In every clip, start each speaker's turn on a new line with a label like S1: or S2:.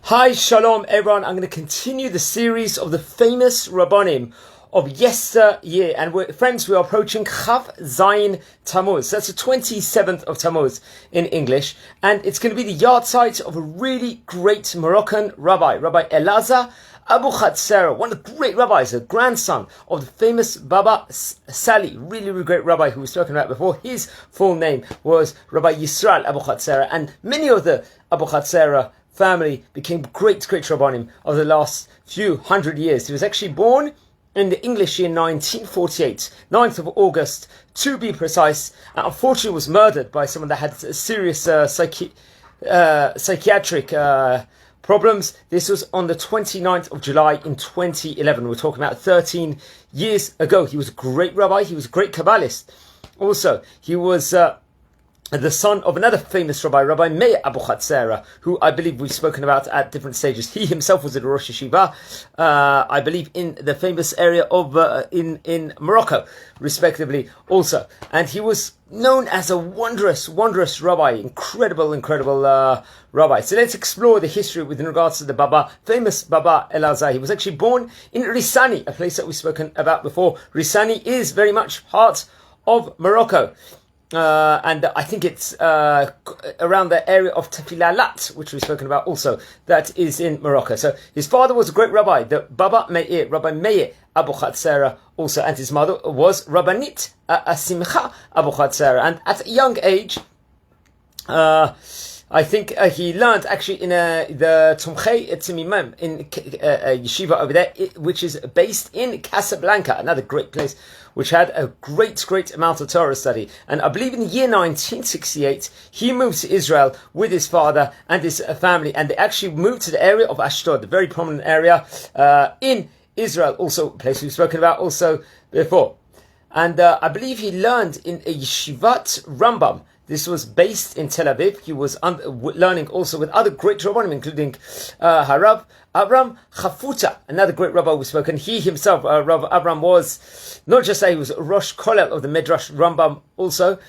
S1: Hi, shalom everyone. I'm going to continue the series of the famous Rabbanim of yesteryear. And friends, we are approaching Chav Zayin Tammuz. That's the 27th of Tammuz in English. And it's going to be the yard site of a really great Moroccan rabbi, Rabbi Elazar Abuchatzeira, one of the great rabbis, the grandson of the famous Baba Sali, really great rabbi who we've spoken about before. His full name was Rabbi Yisrael Abuchatzeira, and many of the Abuchatzeira family became great rabbanim of the last few hundred years. He was actually born in the English year 1948, 9th of August to be precise, and unfortunately was murdered by someone that had serious psychiatric problems. This was on the 29th of July in 2011. We're talking about 13 years ago. He was a great rabbi. He was a great Kabbalist. Also, he was the son of another famous rabbi, Rabbi Meir Abuchatzeira, who I believe we've spoken about at different stages. He himself was a Rosh Yeshiva, I believe, in the famous area of in Morocco, respectively, also. And he was known as a wondrous rabbi, incredible rabbi. So let's explore the history with regards to the famous Baba Elazar. He was actually born in Risani, a place that we've spoken about before. Risani is very much part of Morocco. And I think it's around the area of Tafilalat, which we've spoken about also, that is in Morocco. So his father was a great rabbi, the Rabbi Meir Abuchatzeira also, and his mother was Rabbanit Simcha Abuchatzeira. And at a young age, I think he learned actually in the Tumchei Tzimimim in yeshiva over there, which is based in Casablanca, another great place, which had a great amount of Torah study. And I believe in the year 1968, he moved to Israel with his father and his family, and they actually moved to the area of Ashdod, a very prominent area in Israel, also a place we've spoken about also before. And I believe he learned in a yeshivat Rambam. This was based in Tel Aviv. He was learning also with other great rabbanim, including Harav Avram Chafuta, another great rabbi we've spoken. He himself, Rav Avram, was not just he was Rosh Kollel of the Midrash Rambam also,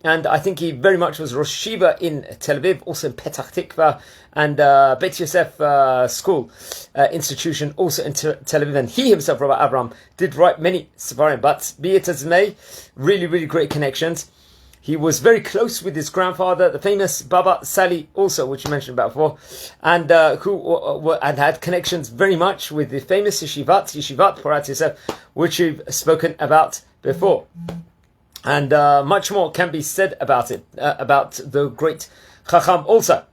S1: and I think he very much was Rosh Shiva in Tel Aviv, also in Petach Tikva, and Beit Yosef school institution also in Tel Aviv. And he himself, Rabbi Avram, did write many sefarim, but be it as may, really great connections. He was very close with his grandfather, the famous Baba Sali, also, which you mentioned about before, and who had connections very much with the famous Yeshivat Porat Yosef, which we've spoken about before. And much more can be said about it, about the great Chacham also.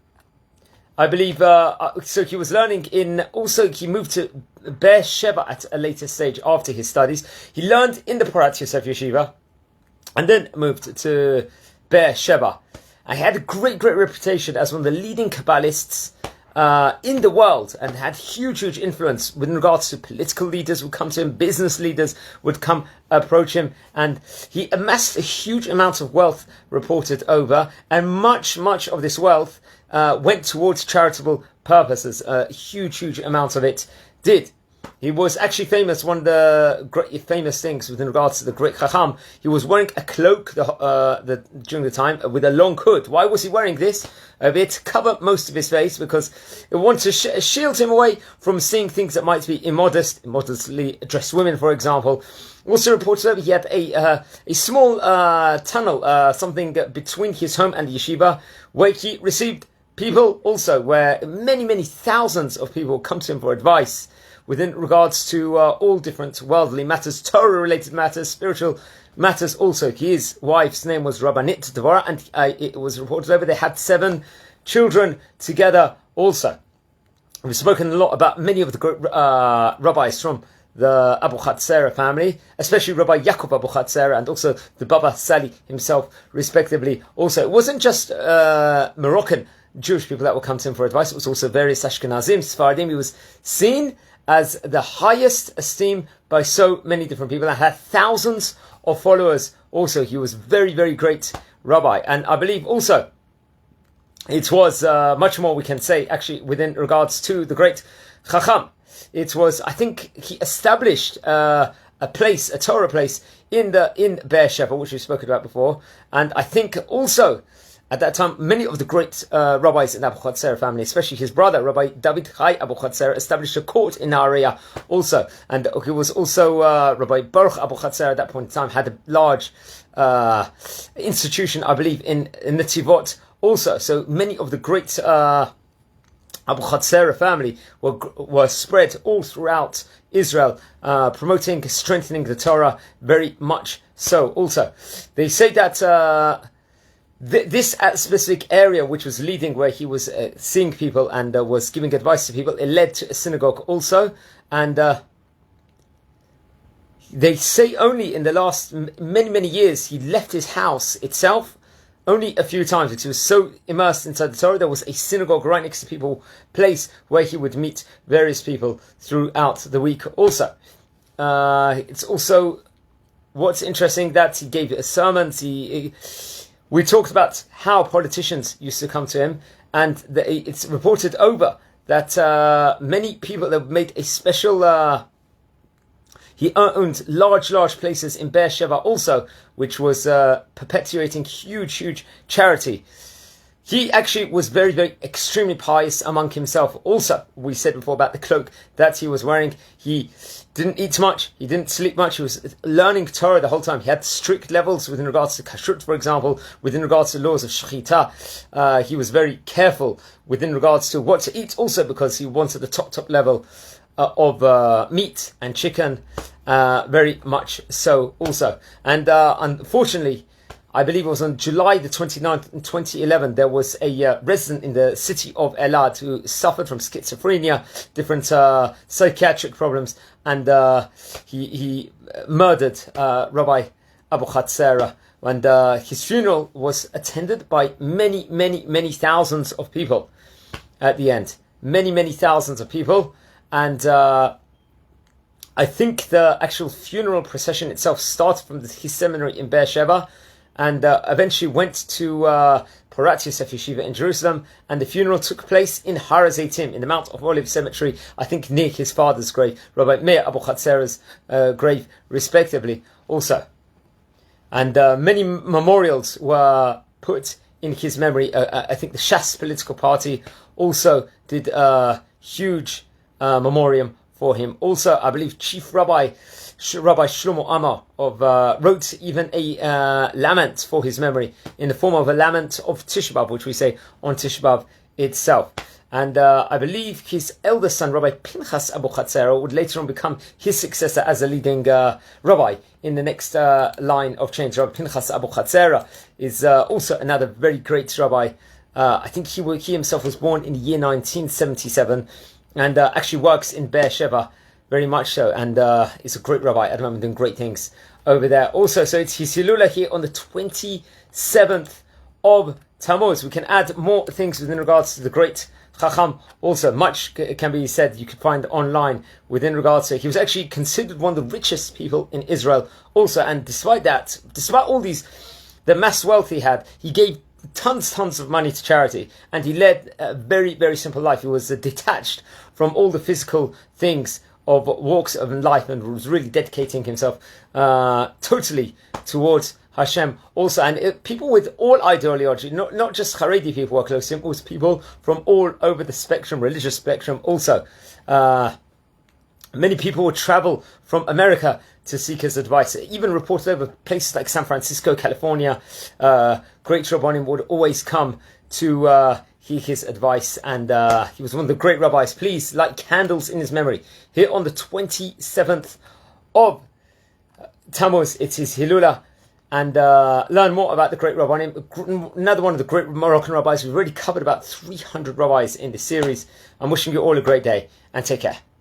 S1: I believe, so he was learning he moved to Be'er-Sheva at a later stage after his studies. He learned in the Porat Yosef Yeshiva, and then moved to Be'er-Sheva. I had a great reputation as one of the leading Kabbalists in the world, and had huge influence with regards to political leaders would come to him, business leaders would come approach him, and he amassed a huge amount of wealth reported over, and much of this wealth went towards charitable purposes. A huge amount of it did. He was actually famous. One of the great famous things with regards to the great Chacham, he was wearing a cloak during the time with a long hood. Why was he wearing this? A bit to cover most of his face, because it wanted to shield him away from seeing things that might be immodestly dressed women, for example. Also reported over he had a small tunnel, something between his home and the yeshiva, where he received people also, where many thousands of people come to him for advice within regards to all different worldly matters, Torah-related matters, spiritual matters also. His wife's name was Rabbanit Devorah, and it was reported over they had 7 children together also. We've spoken a lot about many of the great rabbis from the Abuchatzeira family, especially Rabbi Yaakov Abuchatzeira, and also the Baba Sali himself, respectively. Also, it wasn't just Moroccan Jewish people that would come to him for advice, it was also various Ashkenazim, Sephardim. He was seen as the highest esteem by so many different people, and had thousands of followers also. He was very great rabbi, and I believe also it was much more we can say actually within regards to the great Chacham. It was, I think, he established a Torah place in Be'er-Sheva, which we've spoken about before, and I think also At that time, many of the great rabbis in the Abuchatzeira family, especially his brother, Rabbi David Chai Abuchatzeira, established a court in Nahariya also. And he was also, Rabbi Baruch Abuchatzeira at that point in time had a large institution, I believe, in Netivot also. So many of the great Abuchatzeira family were spread all throughout Israel, promoting, strengthening the Torah very much so also. They say that this specific area which was leading, where he was seeing people and was giving advice to people, it led to a synagogue also. And they say only in the last many years he left his house itself only a few times because he was so immersed inside the Torah. There was a synagogue right next to people's place where he would meet various people throughout the week also. It's also what's interesting that he gave sermons. We talked about how politicians used to come to him, and it's reported over that many people that made a special. He owned large places in Beersheba also, which was perpetuating huge charity. He actually was very extremely pious among himself also. We said before about the cloak that he was wearing. He didn't eat much, he didn't sleep much, he was learning Torah the whole time. He had strict levels within regards to kashrut, for example, within regards to laws of shechita. He was very careful within regards to what to eat also, because he wanted the top level of meat and chicken, very much so also. And unfortunately, I believe it was on July the 29th in 2011, there was a resident in the city of Elad who suffered from schizophrenia, different psychiatric problems, and he murdered Rabbi Abuchatzeira. And his funeral was attended by many thousands of people at the end. Many thousands of people. And I think the actual funeral procession itself started from his seminary in Beersheba, and eventually went to Porat Yosef Yeshiva in Jerusalem, and the funeral took place in Har HaZeitim, in the Mount of Olives Cemetery, I think near his father's grave, Rabbi Meir Abuchatzeira's grave, respectively, also. And many memorials were put in his memory. I think the Shas political party also did a huge memoriam for him. Also, I believe Chief Rabbi Shlomo Amar wrote even a lament for his memory in the form of a lament of Tisha B'Av, which we say on Tisha B'Av itself. And I believe his eldest son, Rabbi Pinchas Abuchatzeira, would later on become his successor as a leading rabbi in the next line of change. Rabbi Pinchas Abuchatzeira is also another very great rabbi. I think he himself was born in the year 1977, and actually works in Beersheba very much so, and is a great rabbi at the moment, doing great things over there also. So it's his Hilula here on the 27th of Tammuz. We can add more things within regards to the great Chacham also. Much can be said, you can find online within regards to, he was actually considered one of the richest people in Israel also, and despite all these, the mass wealth he had, he gave tons of money to charity, and he led a very simple life. He was detached from all the physical things of walks of life, and was really dedicating himself totally towards Hashem also. And people with all ideology, not just Haredi people were close to him, it was people from all over the spectrum, religious spectrum also. Many people would travel from America to seek his advice. Even reported over places like San Francisco, California, great Rabbanim would always come to hear his advice, and he was one of the great rabbis. Please light candles in his memory. Here on the 27th of Tammuz, it's his Hilula, and learn more about the great Rabbanim. Another one of the great Moroccan rabbis. We've already covered about 300 rabbis in this series. I'm wishing you all a great day, and take care.